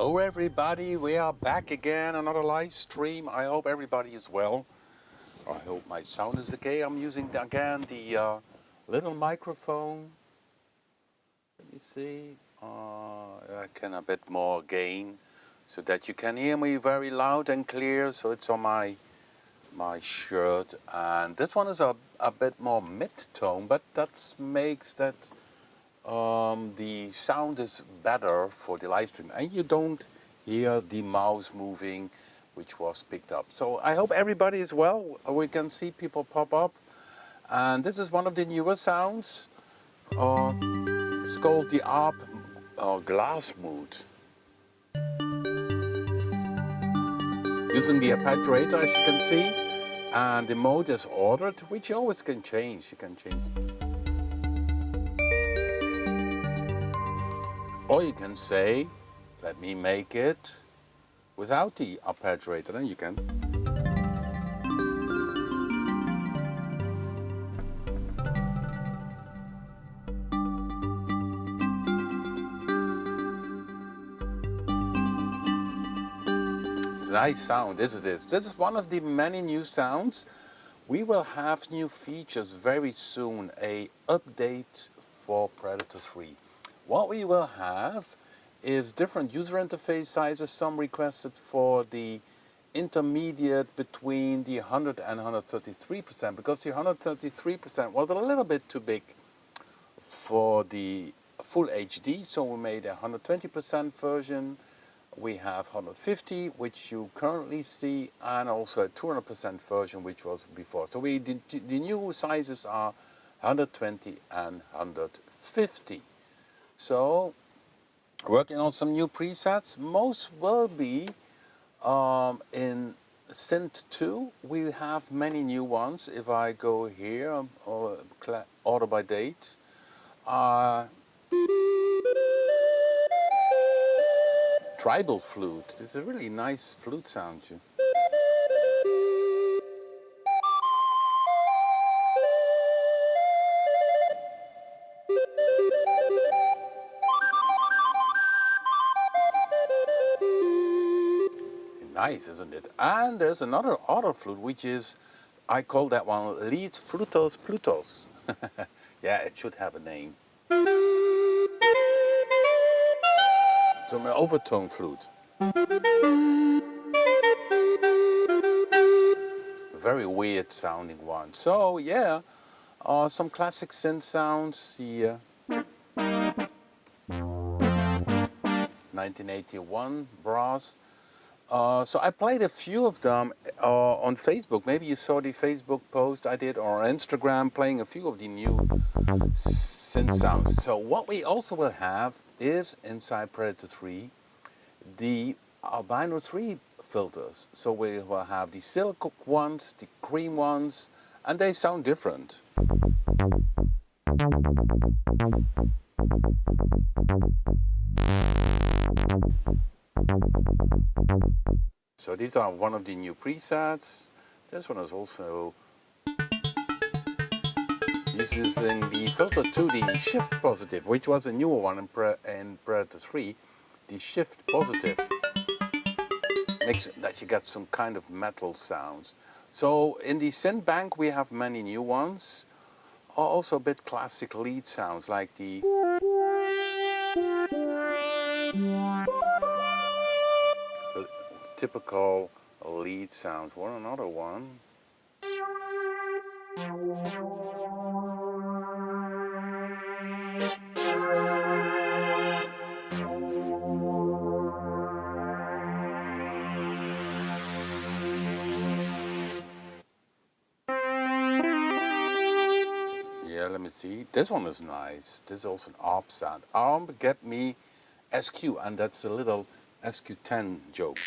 Hello everybody, we are back again, another live stream. I hope everybody is well. I hope my sound is okay. I'm using again the little microphone. Let me see, I can a bit more gain so that you can hear me very loud and clear. So it's on my shirt, and this one is a bit more mid-tone, but that makes that the sound is better for the live stream, and you don't hear the mouse moving, which was picked up. So I hope everybody is well. We can see people pop up, and this is one of the newer sounds. It's called the ARP glass mode. Using the arpeggiator, as you can see, and the mode is ordered, which you always can change. You can change. Or you can say, let me make it without the arpeggiator, then you can. It's a nice sound, isn't it? This is one of the many new sounds. We will have new features very soon, a update for Predator-3. What we will have is different user interface sizes, some requested for the intermediate between the 100 and 133%, because the 133% was a little bit too big for the full HD, so we made a 120% version. We have 150, which you currently see, and also a 200% version, which was before. So the new sizes are 120 and 150. So, working on some new presets. Most will be in Synth 2. We have many new ones. If I go here, order by date. Tribal flute. This is a really nice flute sound too. Nice, isn't it? And there's another other flute, which is, I call that one lead flutos plutos. Yeah, it should have a name. So an overtone flute. Very weird sounding one. So yeah, some classic synth sounds here. 1981 brass. So I played a few of them on Facebook. Maybe you saw the Facebook post I did, or on Instagram, playing a few of the new synth sounds. So what we also will have is inside Predator-3 the albino 3 filters. So we will have the silk ones, the cream ones, and they sound different. So these are one of the new presets. This one is also using the filter 2, the shift positive, which was a newer one in Predator-3. The shift positive makes it that you get some kind of metal sounds. So in the synth bank we have many new ones, also a bit classic lead sounds like the typical lead sounds. What another one? Yeah, let me see. This one is nice. This is also an ARP sound. ARP get me SQ, and that's a little SQ10 joke.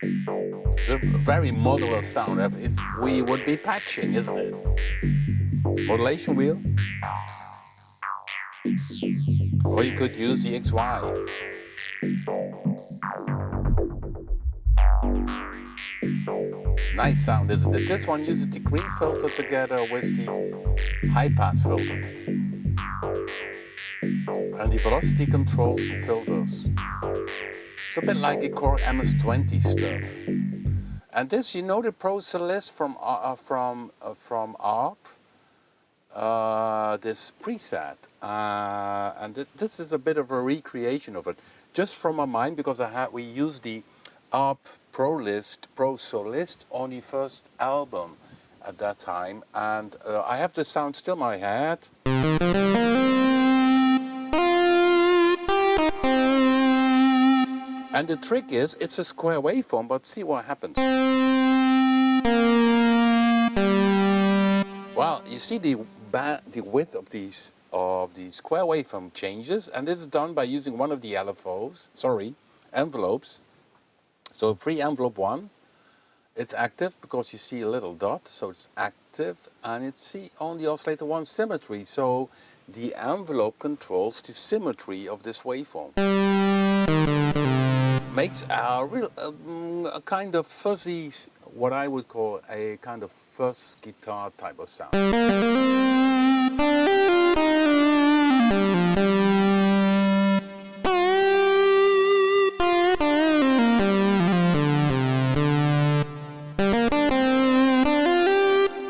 It's a very modular sound, if we would be patching, isn't it? Modulation wheel. Or you could use the XY. Nice sound, isn't it? This one uses the green filter together with the high pass filter. And the velocity controls the filters. It's a bit like a Korg MS-20 stuff. And this, you know, the Pro Solist from ARP, this preset, and this is a bit of a recreation of it, just from my mind, because we used the ARP Pro Solist on the first album at that time, and I have the sound still in my head. And the trick is, it's a square waveform, but see what happens. Well, you see the width of the square waveform changes, and it's done by using one of the envelopes. So free envelope 1, it's active because you see a little dot, so it's active, and it's on the oscillator 1 symmetry, so the envelope controls the symmetry of this waveform. It makes a kind of fuzzy, what I would call a kind of fuzz guitar type of sound.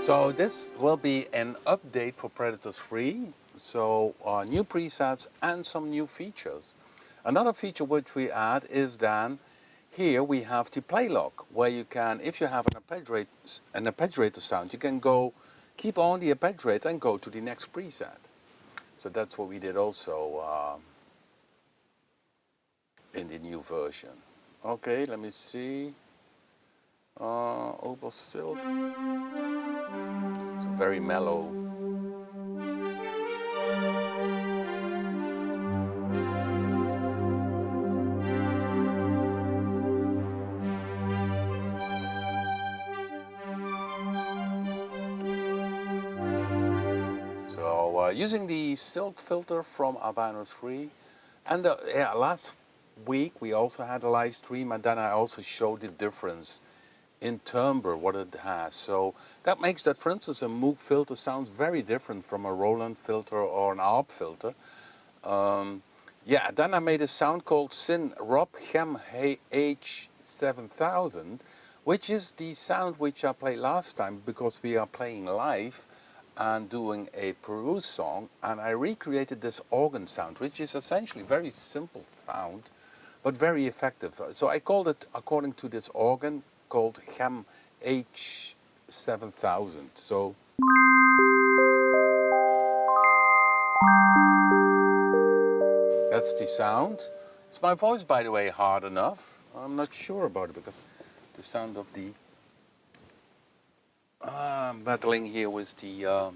So this will be an update for Predator-3, so new presets and some new features. Another feature which we add is then, here we have the play lock, where you can, if you have an arpeggiator sound, you can keep on the arpeggiator and go to the next preset. So that's what we did also in the new version. Okay, let me see. Opal Silk. It's very mellow. So using the Silk filter from Albano-3, and last week we also had a live stream, and then I also showed the difference in timbre, what it has. So that makes that, for instance, a Moog filter sounds very different from a Roland filter or an ARP filter. Yeah, then I made a sound called Rob SH-101, which is the sound which I played last time, because we are playing live and doing a Peru song, and I recreated this organ sound, which is essentially very simple sound, but very effective. So I called it, according to this organ, called Hem H7000. So that's the sound. Is my voice, by the way, hard enough? I'm not sure about it, because the sound of the I'm battling here with the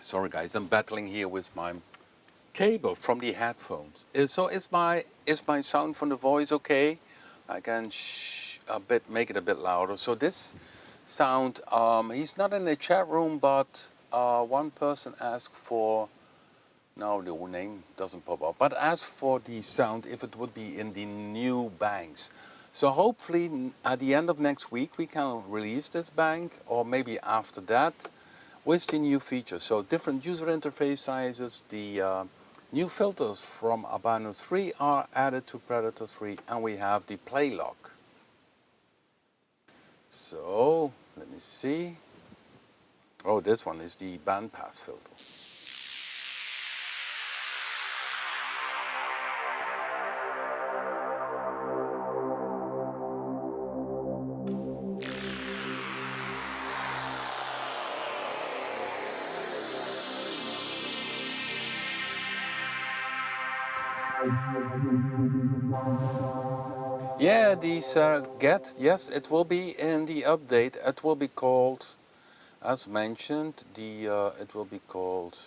sorry guys, I'm battling here with my cable from the headphones. So is my sound from the voice okay? I can make it a bit louder. So this sound, he's not in the chat room, but one person asked for, no, the name doesn't pop up, but asked for the sound if it would be in the new banks. So hopefully at the end of next week we can release this bank, or maybe after that, with the new features. So different user interface sizes, the new filters from Albano-3 are added to Predator-3, and we have the play lock. So let me see. Oh, this one is the bandpass filter. Yeah, these yes, it will be in the update. It will be called, as mentioned, it will be called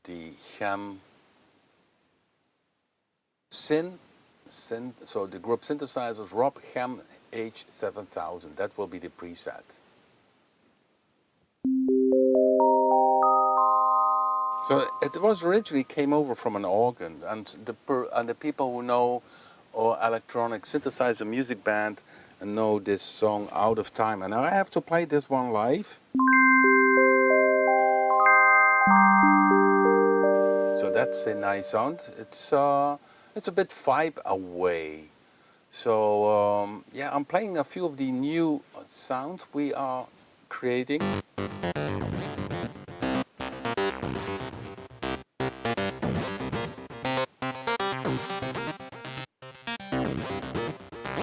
the Hem so the group synthesizers Rob Hem H7000. That will be the preset. So it was originally came over from an organ, and the people who know or electronic synthesizer music band and know this song Out of Time, and now I have to play this one live. that's a nice sound. It's a bit vibe away. So yeah, I'm playing a few of the new sounds we are creating.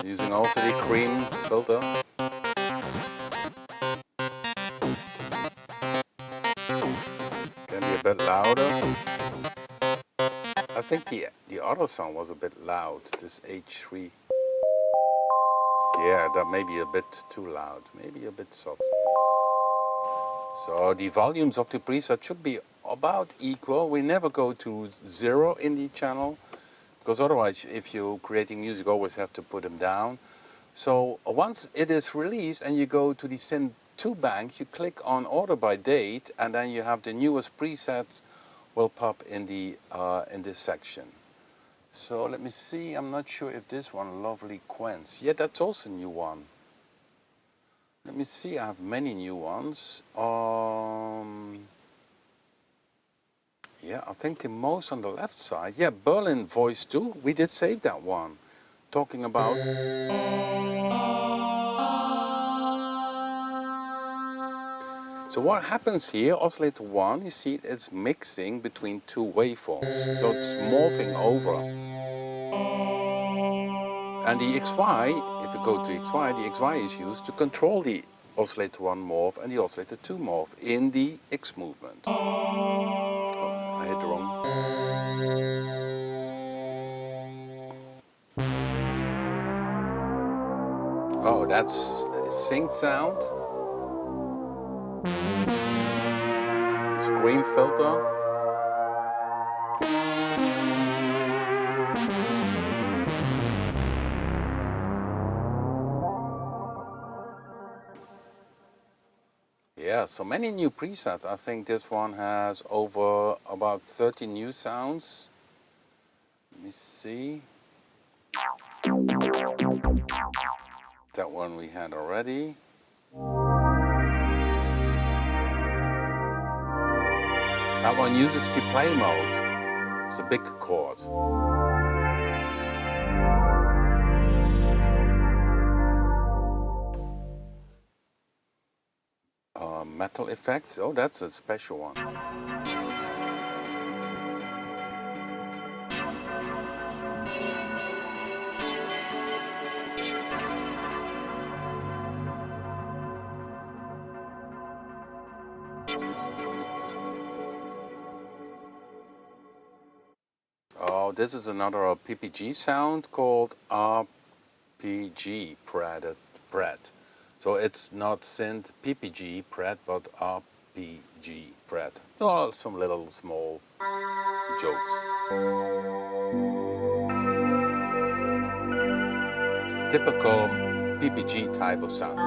Using also the cream filter. Can be a bit louder. I think the other song was a bit loud, this H3. Yeah, that may be a bit too loud, maybe a bit soft. So the volumes of the preset should be about equal. We never go to 0 in the channel, because otherwise if you're creating music you always have to put them down. So once it is released and you go to the Synth 2 bank, you click on order by date, and then you have the newest presets will pop in this section. So let me see, I'm not sure if this one, Lovely Quench. Yeah, that's also a new one. Let me see, I have many new ones. Yeah, I think the most on the left side. Yeah, Berlin Voice 2, we did save that one. Talking about... So what happens here, oscillator 1, you see it's mixing between two waveforms. So it's morphing over. And the XY, if you go to XY, the XY is used to control the oscillator 1 morph and the oscillator 2 morph in the X movement. Oh, I hit the wrong. Oh, that's a sync sound. Screen filter. Yeah, so many new presets. I think this one has over about 30 new sounds. Let me see. That one we had already. That one uses the play mode. It's a big chord. Metal effects. Oh, that's a special one. Oh, this is another PPG sound called RPG Pred. So it's not synth PPG Pred, but RPG Pred. Oh, some little small jokes. Typical PPG type of sound.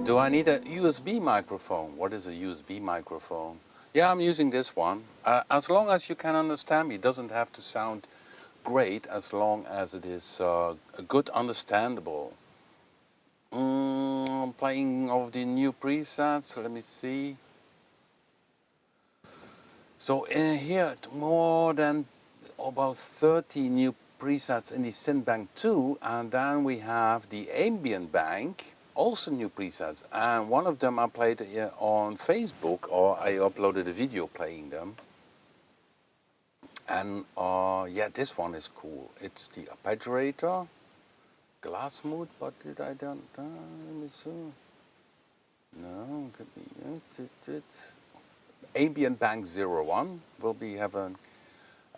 Do I need a USB microphone? What is a USB microphone? Yeah, I'm using this one. As long as you can understand me, it doesn't have to sound great, as long as it is good understandable. I'm playing of the new presets, let me see. So in here, more than about 30 new presets in the Synth Bank 2, and then we have the Ambient Bank, also new presets, and one of them I played on Facebook, or I uploaded a video playing them. And yeah, this one is cool. It's the arpeggiator, glass mood, but did I don't, let me see. No, could be, Ambient Bank 01 will be having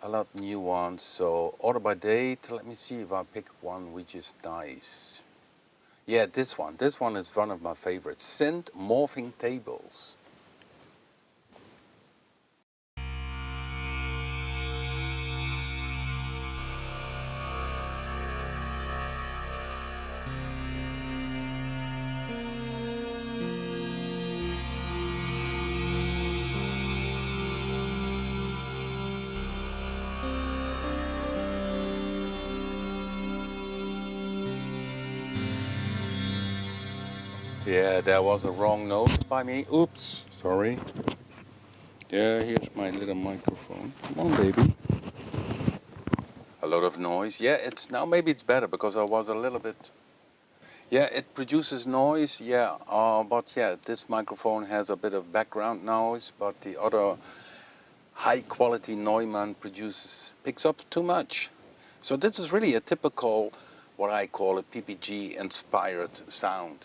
a lot new ones. So order by date, let me see if I pick one which is nice. Yeah, this one is one of my favorites. Synth Morphing Tables. Yeah, there was a wrong note by me. Oops, sorry. Yeah, here's my little microphone. Come on, baby. A lot of noise. Yeah, it's now maybe it's better because I was a little bit. Yeah, it produces noise. Yeah, but yeah, this microphone has a bit of background noise, but the other high quality Neumann picks up too much. So this is really a typical, what I call a PPG inspired sound.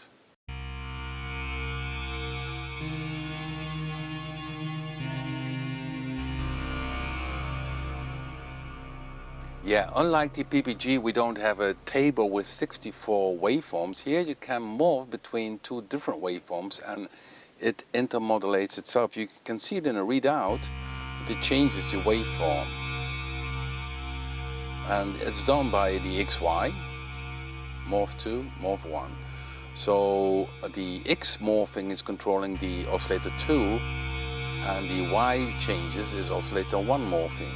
Yeah, unlike the PPG, we don't have a table with 64 waveforms. Here you can move between two different waveforms and it intermodulates itself. You can see it in a readout, it changes the waveform. And it's done by the XY, morph 2, morph 1. So the X morphing is controlling the oscillator 2 and the Y changes is oscillator 1 morphing.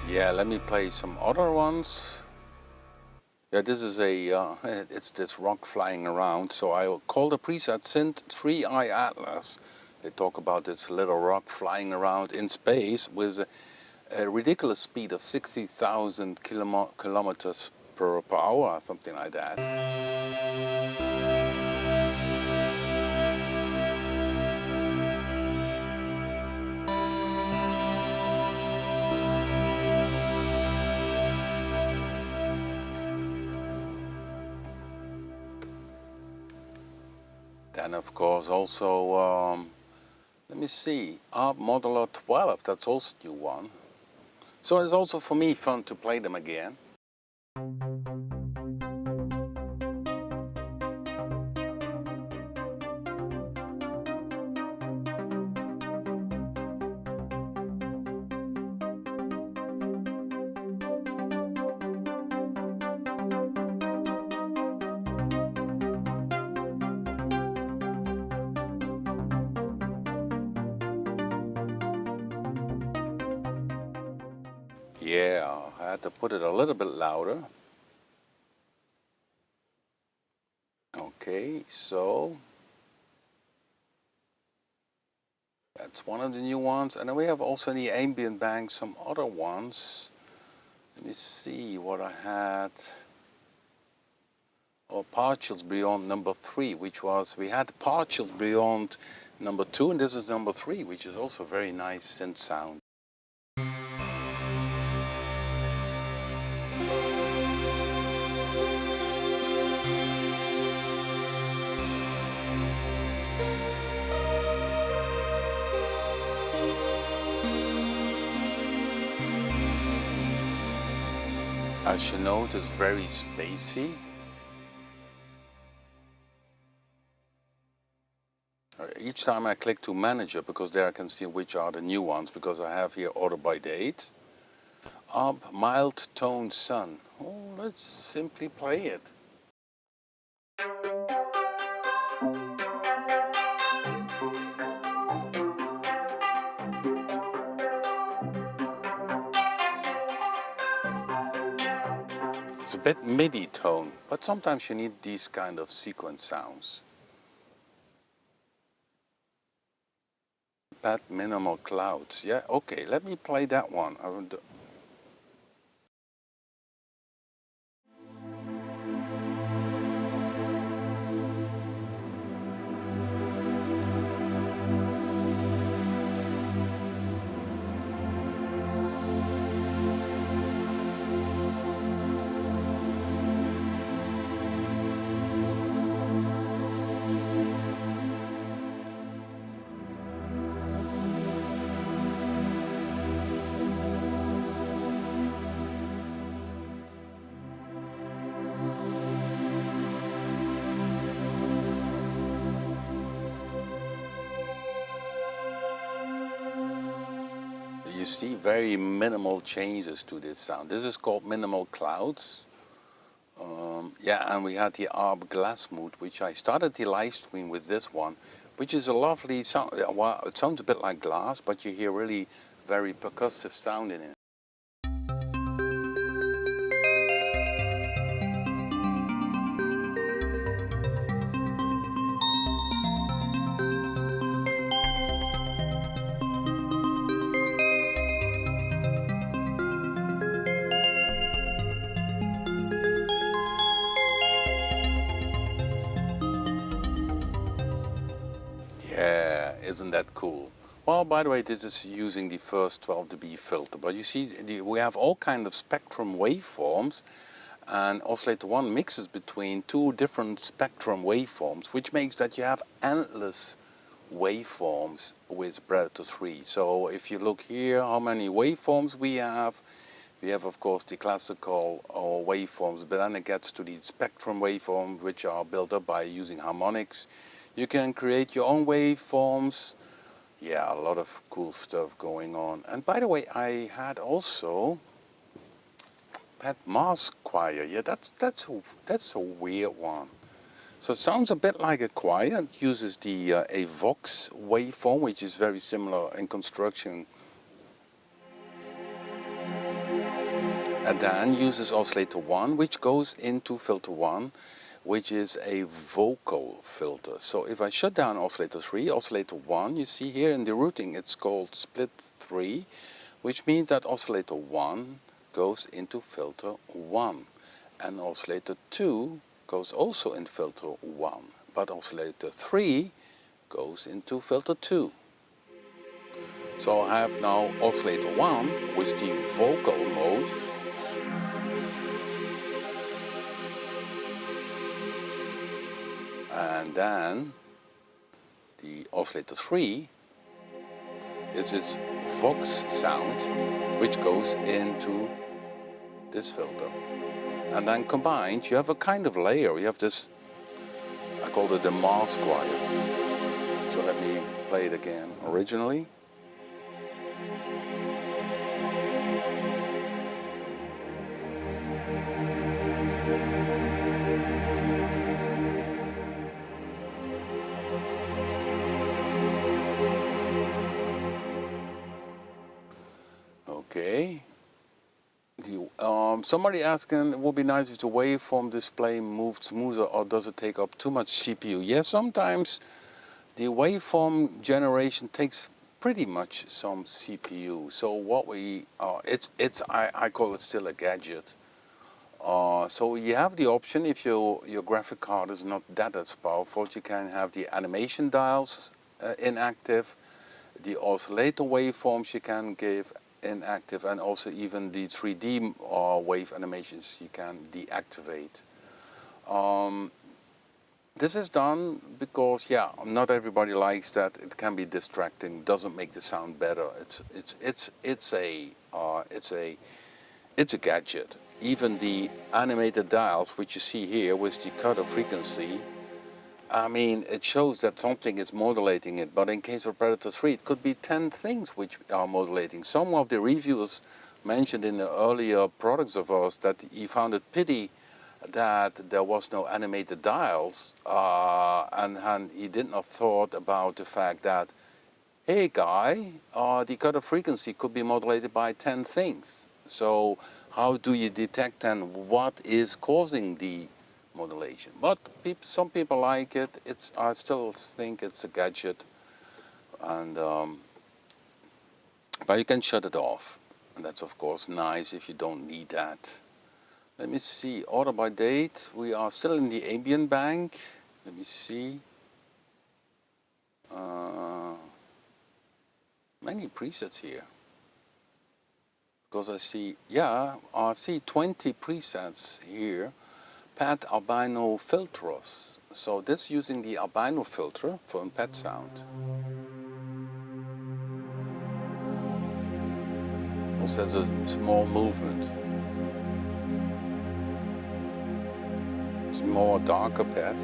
Yeah, let me play some other ones. Yeah, this is it's this rock flying around. So I will call the preset Synth 3i Atlas. They talk about this little rock flying around in space with a ridiculous speed of 60,000 kilometers per hour, something like that. Then of course also, let me see, ARP Modular 12, that's also a new one. So it's also for me fun to play them again. Yeah, I had to put it a little bit louder. Okay, so that's one of the new ones. And then we have also in the ambient bank some other ones. Let me see what I had. Oh, partials beyond number 3, which was, we had partials beyond number 2, and this is number 3, which is also very nice synth sound. As you know, it is very spacey. Each time I click to manager, because there I can see which are the new ones, because I have here order by date. Up mild tone sun. Oh, let's simply play it. It's a bit MIDI tone, but sometimes you need these kind of sequence sounds. Bad minimal clouds. Yeah, okay, let me play that one. You see very minimal changes to this sound. This is called minimal clouds. Yeah, and we had the Arb glass mood, which I started the live stream with this one, which is a lovely sound. Well, it sounds a bit like glass, but you hear really very percussive sound in it. Yeah, isn't that cool? Well, by the way, this is using the first 12 dB filter, but you see, we have all kind of spectrum waveforms, and oscillator 1 mixes between two different spectrum waveforms, which makes that you have endless waveforms with Predator-3. So if you look here, how many waveforms we have of course the classical waveforms, but then it gets to the spectrum waveforms, which are built up by using harmonics. You can create your own waveforms. Yeah, a lot of cool stuff going on. And by the way, I had also Pet Mask Choir. Yeah, that's a weird one. So it sounds a bit like a choir. It uses the a Vox waveform, which is very similar in construction. And then uses oscillator 1, which goes into filter 1, which is a vocal filter. So if I shut down oscillator 3, oscillator 1, you see here in the routing it's called split 3, which means that oscillator 1 goes into filter 1. And oscillator 2 goes also in filter 1. But oscillator 3 goes into filter 2. So I have now oscillator 1 with the vocal mode. And then the oscillator 3 is its Vox sound, which goes into this filter. And then combined, you have a kind of layer. You have this, I called it the mask choir. So let me play it again. Originally. Okay. Somebody asking, it would be nice if the waveform display moved smoother, or does it take up too much CPU? Yes, sometimes the waveform generation takes pretty much some CPU. So what we, I call it still a gadget. So you have the option, if your graphic card is not that as powerful, you can have the animation dials inactive, the oscillator waveforms you can give inactive, and also even the 3D wave animations you can deactivate. This is done because, yeah, not everybody likes that. It can be distracting, doesn't make the sound better. It's a gadget. Even the animated dials, which you see here with the cutoff frequency, I mean, it shows that something is modulating it, but in case of Predator-3, it could be 10 things which are modulating. Some of the reviewers mentioned in the earlier products of ours that he found it pity that there was no animated dials, and he did not thought about the fact that, hey guy, the cutoff frequency could be modulated by 10 things. So how do you detect then what is causing the modulation? But some people like it. I still think it's a gadget, and but you can shut it off, and that's of course nice if you don't need that. Let me see, order by date. We are still in the ambient bank. Let me see. Many presets here. Because I see, yeah, I see 20 presets here. Pad albino filters. So this using the albino filter for pad sound. Also has a small movement. It's more darker pad.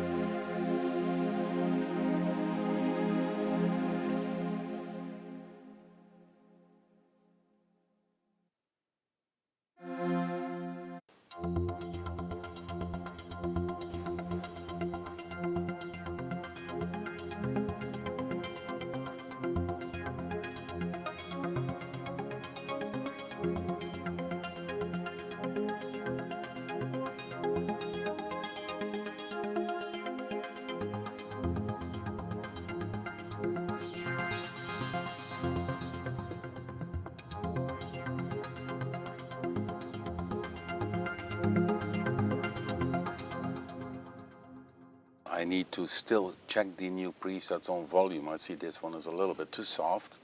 I need to still check the new presets on volume. I see this one is a little bit too soft.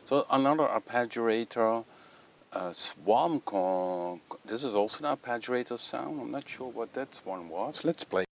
So another arpeggiator, Swarm Korg. This is also an arpeggiator sound. I'm not sure what that one was. Let's play.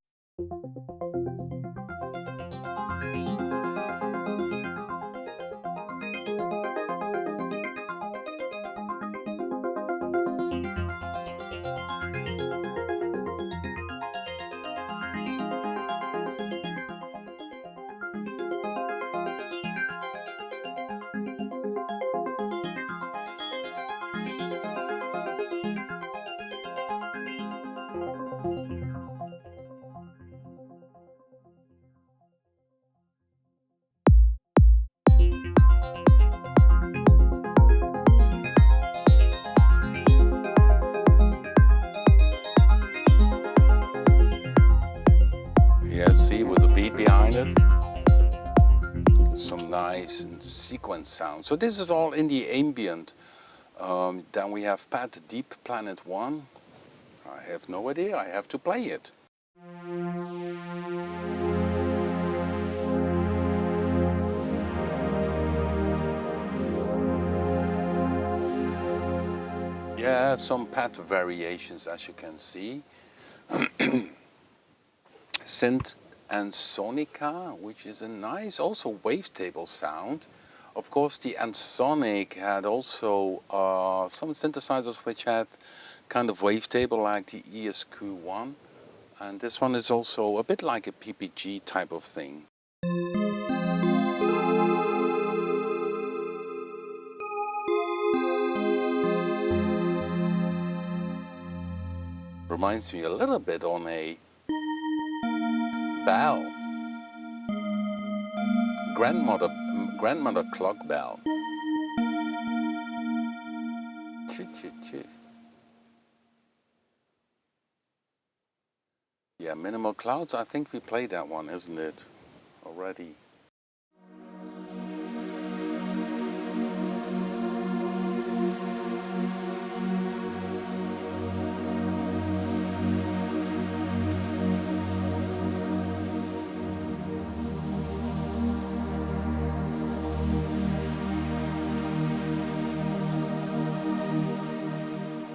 Yeah, see, with a beat behind it. Some nice sequence sound. So this is all in the ambient. Then we have Pat Deep Planet 1. I have no idea, I have to play it. Yeah, some Pat variations, as you can see. Synth and Sonica, which is a nice also wavetable sound. Of course, the Ensoniq had also some synthesizers which had kind of wavetable, like the ESQ1, and this one is also a bit like a PPG type of thing. Reminds me a little bit on a bell, grandmother clock bell. Chit, chit, chit. Yeah, Minimal Clouds, I think we played that one, isn't it, already?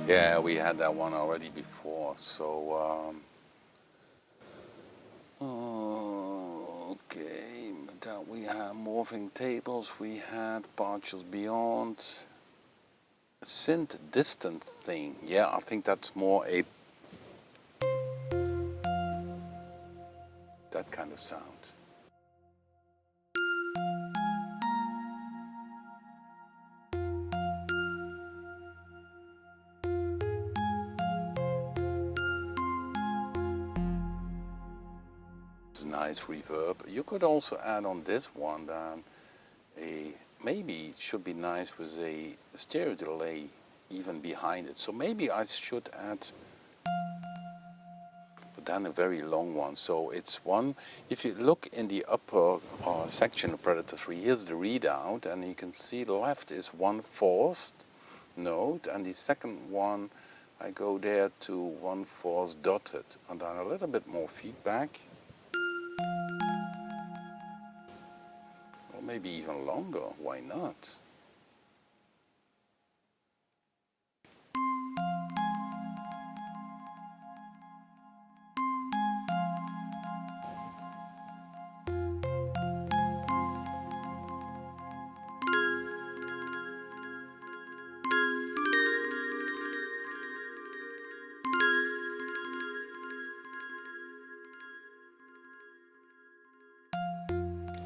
Yeah, we had that one already before, so okay, that we have Morphing Tables, we had Partials Beyond, Synth Distant thing. Yeah, I think that's more a that kind of sound. It's a nice reverb. You could also add on this one then maybe it should be nice with a stereo delay even behind it. So maybe I should add, but then a very long one. So it's one, if you look in the upper section of Predator-3, here's the readout, and you can see the left is one forced note, and the second one, I go there to one forced dotted, and then a little bit more feedback. Or maybe even longer, why not?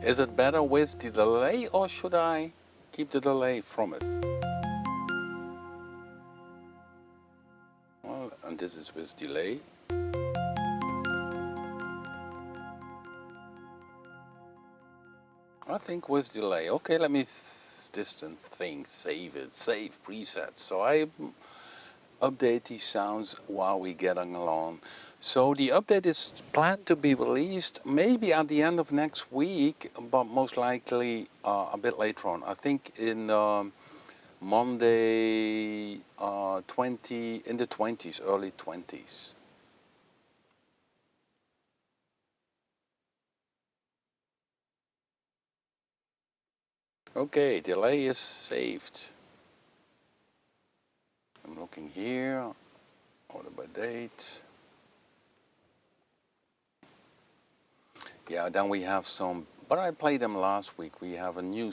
Is it better with the delay, or should I keep the delay from it? Well, and this is with delay. I think with delay. Okay, let me distant thing, save it, save presets. So I update these sounds while we getting along. So the update is planned to be released maybe at the end of next week, but most likely a bit later on. I think in Monday, in the 20s, early 20s. Okay, delay is saved. I'm looking here, order by date. Yeah, then we have some, but I played them last week. We have a new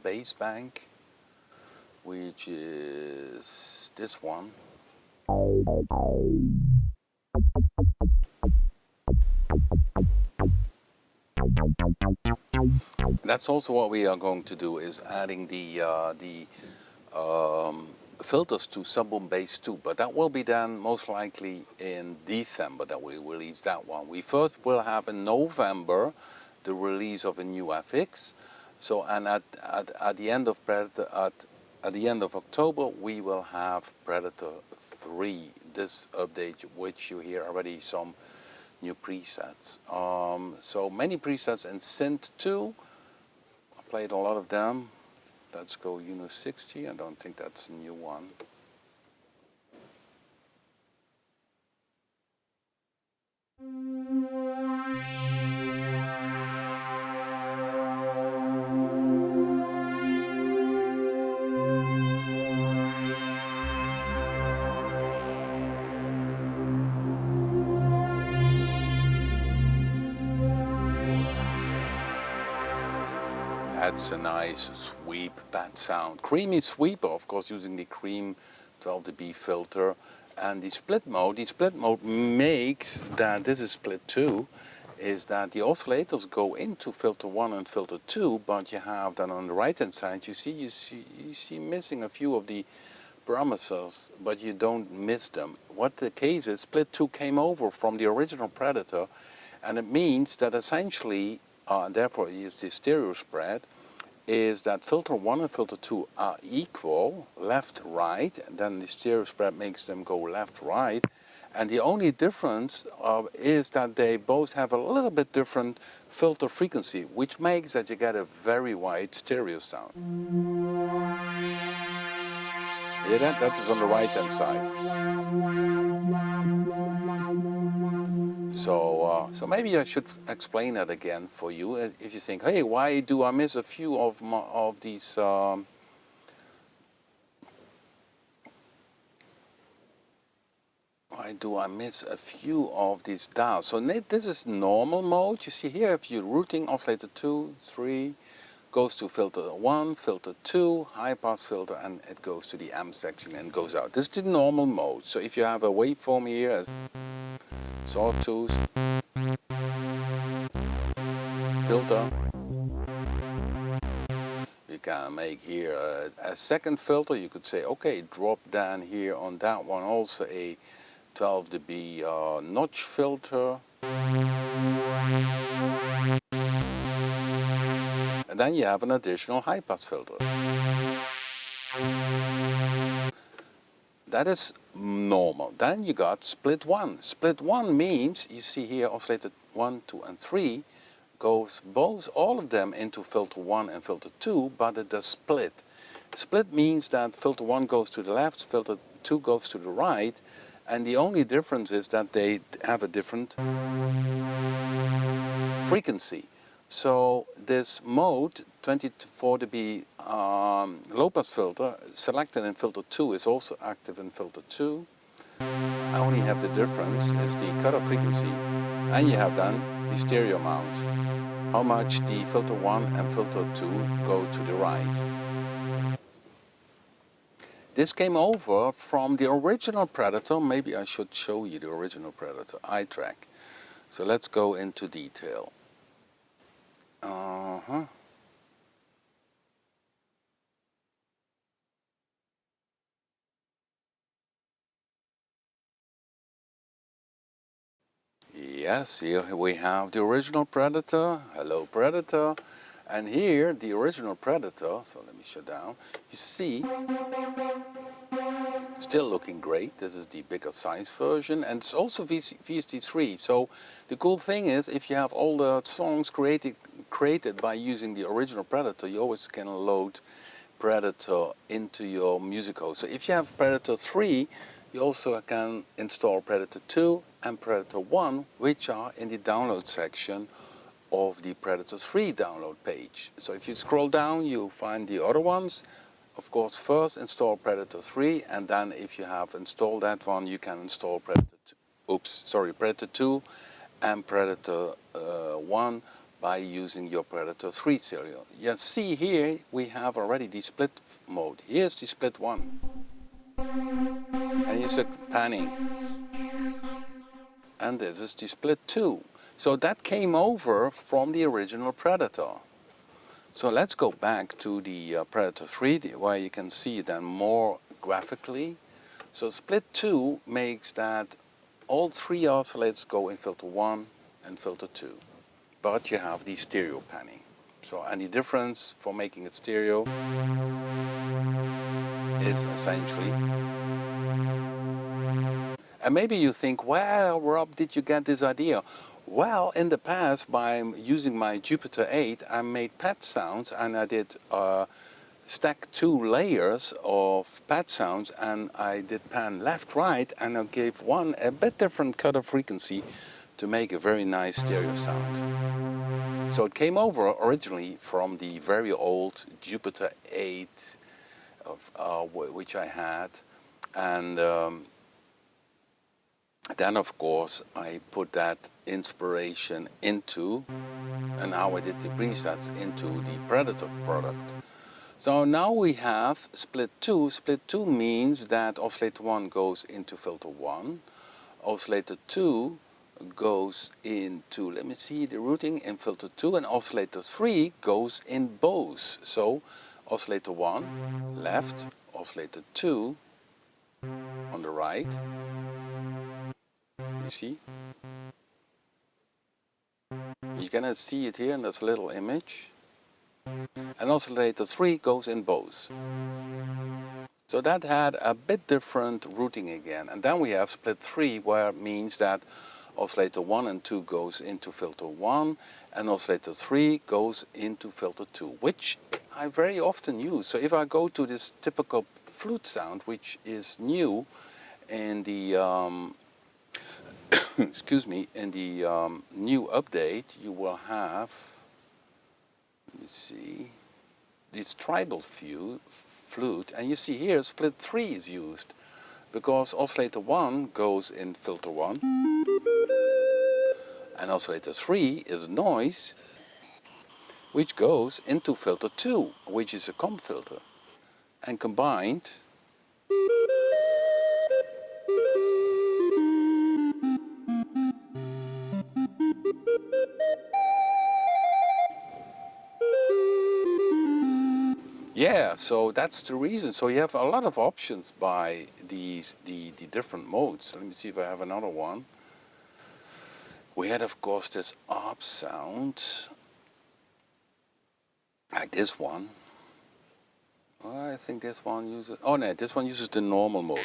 bass bank, which is this one. That's also what we are going to do, is adding the filters to Subboom Bass 2, but that will be done most likely in December that we release that one. We first will have in November the release of a new FX. So, and at the end of Predator, at the end of October, we will have Predator-3, this update, which you hear already some new presets. So many presets in Synth 2. I played a lot of them. Let's go Uno 60. I don't think that's a new one. That's a nice sweep bad sound. Creamy sweeper, of course, using the Cream 12 dB filter. And the split mode makes that, this is split 2, is that the oscillators go into filter 1 and filter 2, but you have then on the right hand side, you see missing a few of the parameters, but you don't miss them. What the case is, split 2 came over from the original Predator, and it means that essentially, therefore is the stereo spread, is that filter 1 and filter 2 are equal, left, right, and then the stereo spread makes them go left, right, and the only difference is that they both have a little bit different filter frequency, which makes that you get a very wide stereo sound. Hear that? That is on the right hand side. So maybe I should explain that again for you. If you think, hey, why do I miss a few of these? Why do I miss a few of these dials? So this is normal mode. You see here, if you're routing oscillator 2, 3, goes to filter 1, filter 2, high pass filter, and it goes to the M section and goes out. This is the normal mode. So if you have a waveform here, sawtooth, filter, you can make here a second filter. You could say, okay, drop down here on that one also a 12 dB notch filter. And then you have an additional high pass filter. That is normal. Then you got split 1. Split 1 means, you see here oscillator 1, 2 and 3 goes all of them into filter 1 and filter 2, but it does split. Split means that filter 1 goes to the left, filter 2 goes to the right, and the only difference is that they have a different frequency. So this mode, 24 dB low pass filter, selected in filter 2 is also active in filter 2. I only have the difference is the cutoff frequency, and you have then the stereo mount. How much the filter 1 and filter 2 go to the right. This came over from the original Predator. Maybe I should show you the original Predator eye track. So let's go into detail. Yes, here we have the original Predator. Hello Predator. And here the original Predator, so let me shut down. You see, still looking great. This is the bigger size version, and it's also VST3. So the cool thing is, if you have all the songs created by using the original Predator, you always can load Predator into your music host. So if you have Predator-3, you also can install Predator 2 and Predator 1, which are in the download section of the Predator-3 download page. So if you scroll down, you find the other ones. Of course, first install Predator-3, and then if you have installed that one, you can install Predator-2 and Predator-1 by using your Predator-3 serial. You see here we have already the split mode. Here's the split one. And here's the panning. And this is the split 2. So that came over from the original Predator. So let's go back to the Predator-3 where you can see it then more graphically. So split 2 makes that all 3 oscillators go in filter 1 and filter 2. But you have the stereo panning. So any difference for making it stereo is essentially. And maybe you think, well, Rob, did you get this idea? Well, in the past, by using my Jupiter 8, I made pad sounds, and I did stack 2 layers of pad sounds, and I did pan left, right, and I gave one a bit different cut of frequency to make a very nice stereo sound. So it came over originally from the very old Jupiter 8, which I had, and then of course I put that inspiration into, and now I did the presets into the Predator product. So now we have split 2. Split 2 means that oscillator 1 goes into filter 1, oscillator 2 goes into, let me see, the routing in filter 2, and oscillator 3 goes in both. So oscillator 1 left, oscillator 2 on the right. You see? You cannot see it here in this little image. And oscillator 3 goes in both. So that had a bit different routing again. And then we have split 3, where it means that oscillator 1 and 2 goes into filter 1, and oscillator 3 goes into filter 2, which I very often use. So if I go to this typical flute sound, which is new in the excuse me, in the new update, you will have, let me see, this tribal flute, and you see here split 3 is used, because oscillator 1 goes in filter 1, and oscillator 3 is noise, which goes into filter 2, which is a comp filter, and combined yeah, so that's the reason. So you have a lot of options by the different modes. Let me see if I have another one. We had, of course, this ARP sound, like this one. I think this one uses, oh no, this one uses the normal mode.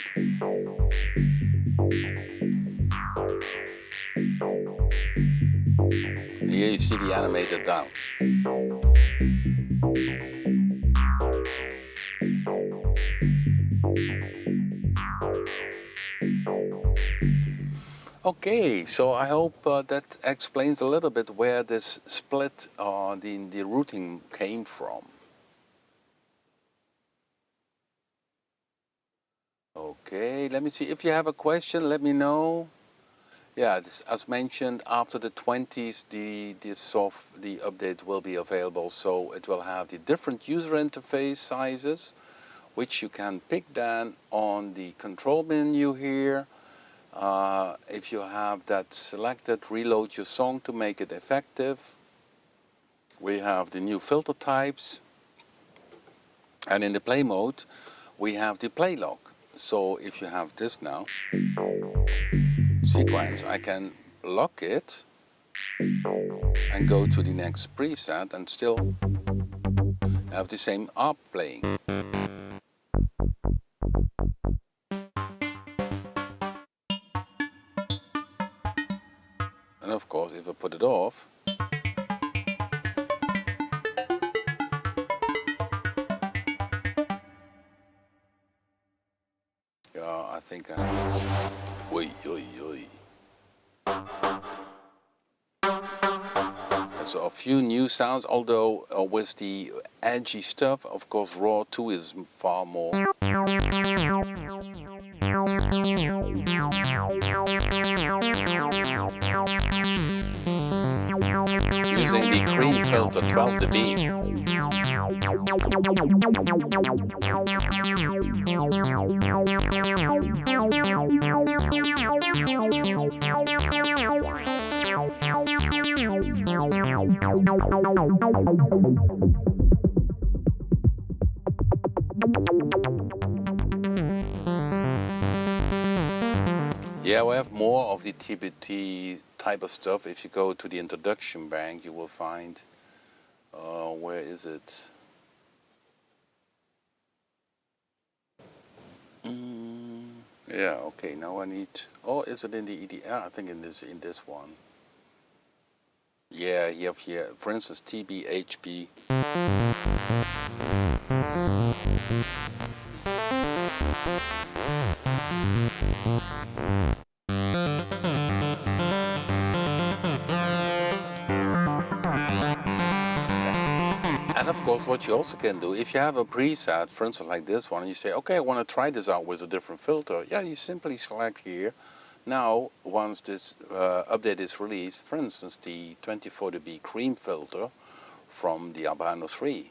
And here you see the animated down. Okay, so I hope that explains a little bit where this split, the routing came from. Okay, let me see. If you have a question, let me know. Yeah, as mentioned, after the 20s, the update will be available. So it will have the different user interface sizes, which you can pick then on the control menu here. If you have that selected, reload your song to make it effective. We have the new filter types, and in the play mode we have the play lock. So if you have this now sequence, I can lock it and go to the next preset and still have the same ARP playing. And of course, if I put it off, yeah, I think I have. Oi, oi, oi. Let's also a few new sounds, although with the edgy stuff, of course, Raw 2 is far more. Using the cream filter 12 dB. Yeah, we have more of the TBT type of stuff. If you go to the introduction bank, you will find, where is it? Yeah, okay, now I need, oh, is it in the EDR? I think in this one. Yeah, you have here, for instance, TBHB. And of course, what you also can do, if you have a preset, for instance like this one, and you say, okay, I want to try this out with a different filter, yeah, you simply select here. Now, once this update is released, for instance, the 24 dB cream filter from the Predator-3.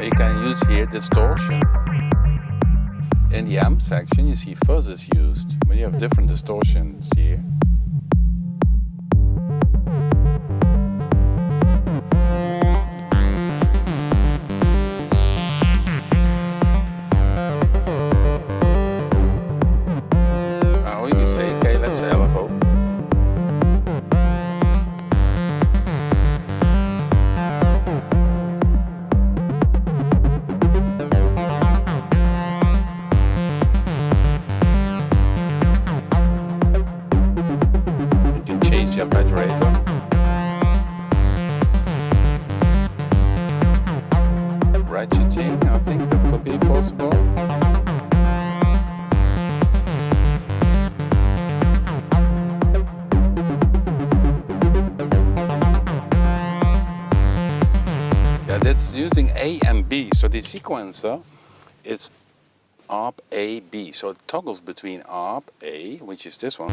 You can use here distortion. In the amp section you see fuzz is used, but you have different distortions here. Now you can say, okay, let's LFO. The arpeggiator. Ratcheting, I think that could be possible. Yeah, that's using A and B, so the sequencer is ARP A, B, so it toggles between ARP A, which is this one,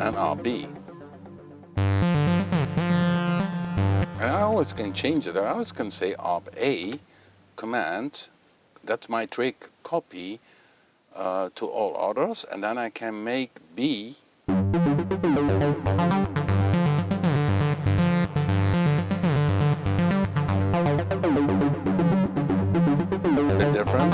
and RB. And I always can change it. I always can say ARP A, command, that's my trick, copy to all others, and then I can make B a bit different.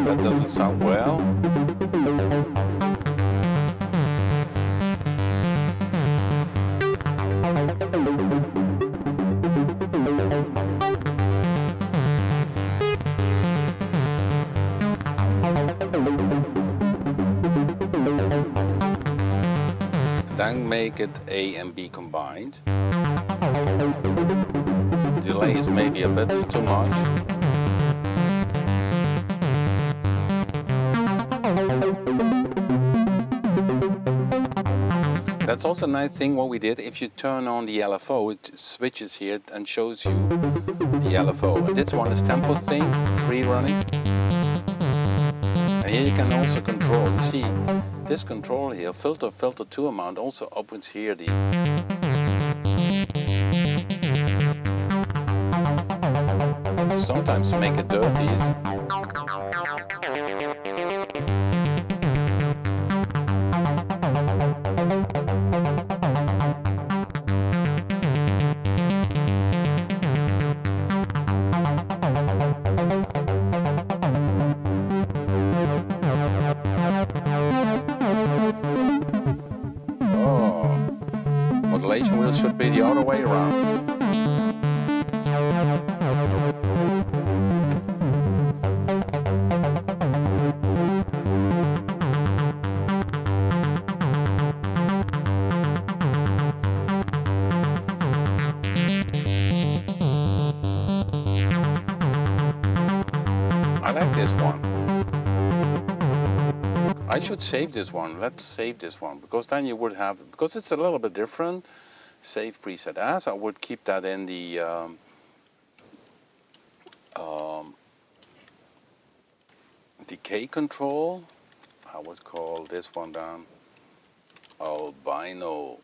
That doesn't sound well. Then make it A and B combined. Delay is maybe a bit too much. That's also a nice thing what we did. If you turn on the LFO, it switches here and shows you the LFO. And this one is tempo thing, free running. And here you can also control. You see this control here, filter 2 amount, also opens here the sometimes to make it dirty. modulation wheel should be the other way around. I like this one. I should save this one. Let's save this one, because then you would have, because it's a little bit different. Save preset as. I would keep that in the decay control. I would call this one down albino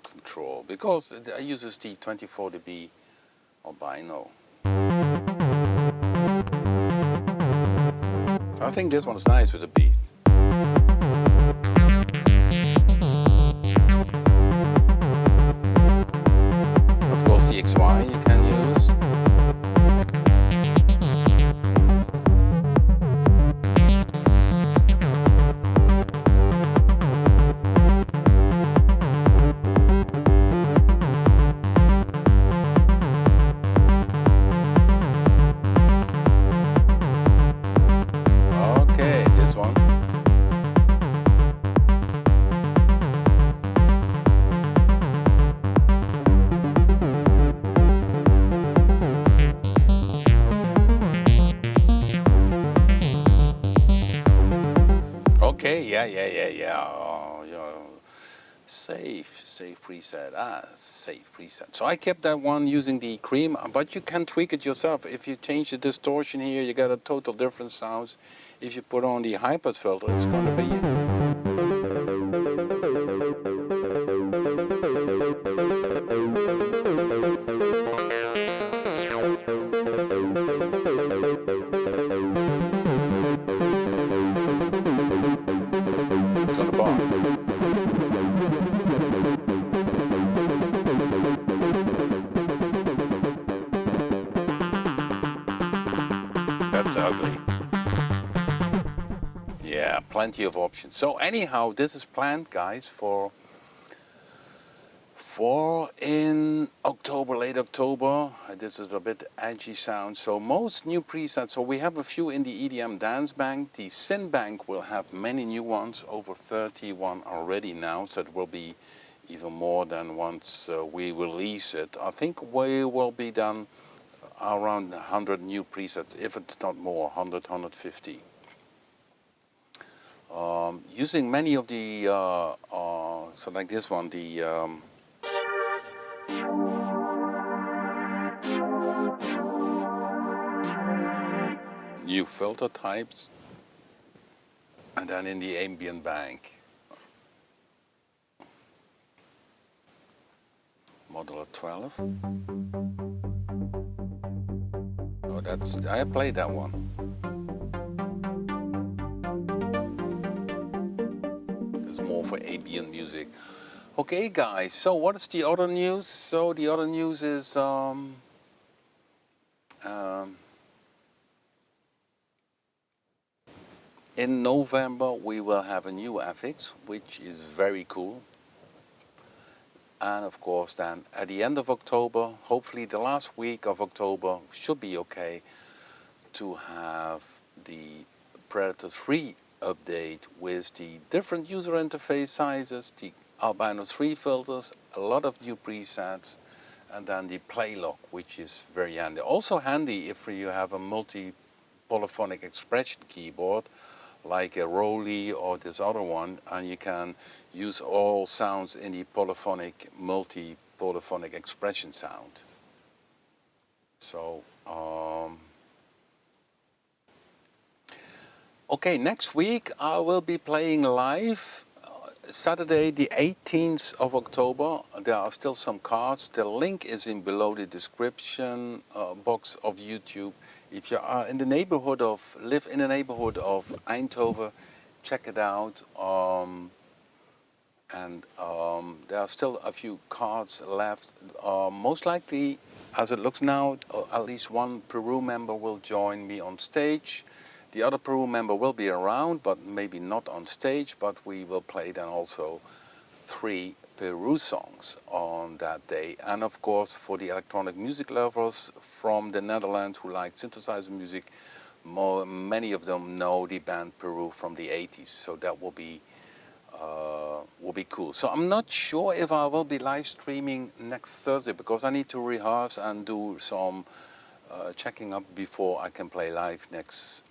control, because it uses the 24 dB albino. I think this one's nice with the beat. Of course, the XY you can use. Save preset, save preset. So I kept that one using the cream, but you can tweak it yourself. If you change the distortion here, you get a total different sounds. If you put on the high-pass filter, it's going to be... It's on the bar. That's ugly. Yeah, plenty of options. So anyhow, this is planned, guys, for in October, late October. This is a bit edgy sound. So most new presets. So we have a few in the EDM dance bank. The Syn bank will have many new ones, over 31 already now. So it will be even more than once we release it. I think we will be done around 100 new presets, if it's not more, 100, 150. Using many of the, so like this one, the new filter types, and then in the ambient bank, modular 12. Oh, I played that one. It's more for ambient music. Okay, guys. So what is the other news? So the other news is in November we will have a new FX, which is very cool. And of course then at the end of October, hopefully the last week of October should be okay to have the Predator-3 update with the different user interface sizes, the albino 3 filters, a lot of new presets, and then the play lock, which is very handy. Also handy if you have a multi-polyphonic expression keyboard like a Rolly or this other one, and you can use all sounds in the polyphonic, multi-polyphonic expression sound. So, okay, next week I will be playing live, Saturday the 18th of October. There are still some cards. The link is in below the description box of YouTube. If you are in the neighborhood of, live in the neighborhood of Eindhoven, check it out. There are still a few cards left. Most likely, as it looks now, at least one Peru member will join me on stage. The other Peru member will be around, but maybe not on stage, but we will play then also 3 Peru songs on that day. And of course, for the electronic music lovers from the Netherlands who like synthesizer music, many of them know the band Peru from the 80s, so that will be cool. So I'm not sure if I will be live streaming next Thursday, because I need to rehearse and do some checking up before I can play live next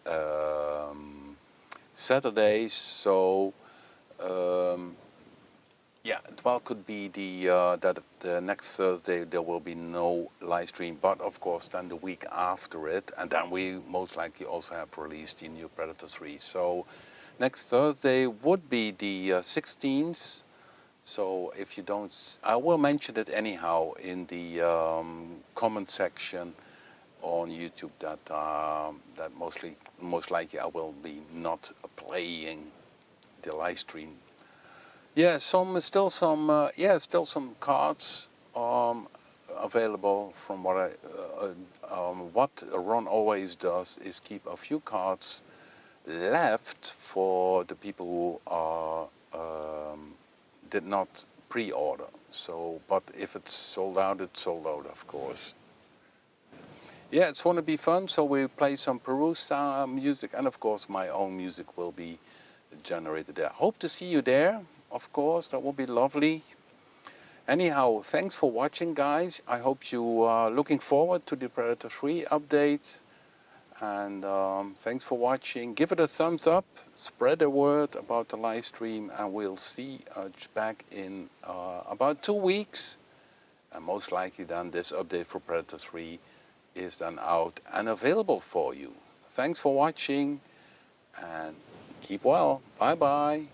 Saturday. So yeah, well, could be that the next Thursday there will be no live stream, but of course then the week after it, and then we most likely also have released the new Predator-3. So next Thursday would be the 16th. So if you don't, I will mention it anyhow in the comment section on YouTube that that most likely I will be not playing the live stream. Yeah, still some cards available. From what Ron always does is keep a few cards left for the people who are did not pre-order. So, but if it's sold out, it's sold out, of course. Yeah, it's going to be fun. So we play some Peru style music, and of course my own music will be generated there. Hope to see you there. Of course, that will be lovely. Anyhow, thanks for watching, guys. I hope you are looking forward to the Predator-3 update. And thanks for watching. Give it a thumbs up. Spread the word about the live stream. And we'll see you back in about 2 weeks. And most likely then this update for Predator-3 is then out and available for you. Thanks for watching. And keep well. Bye-bye.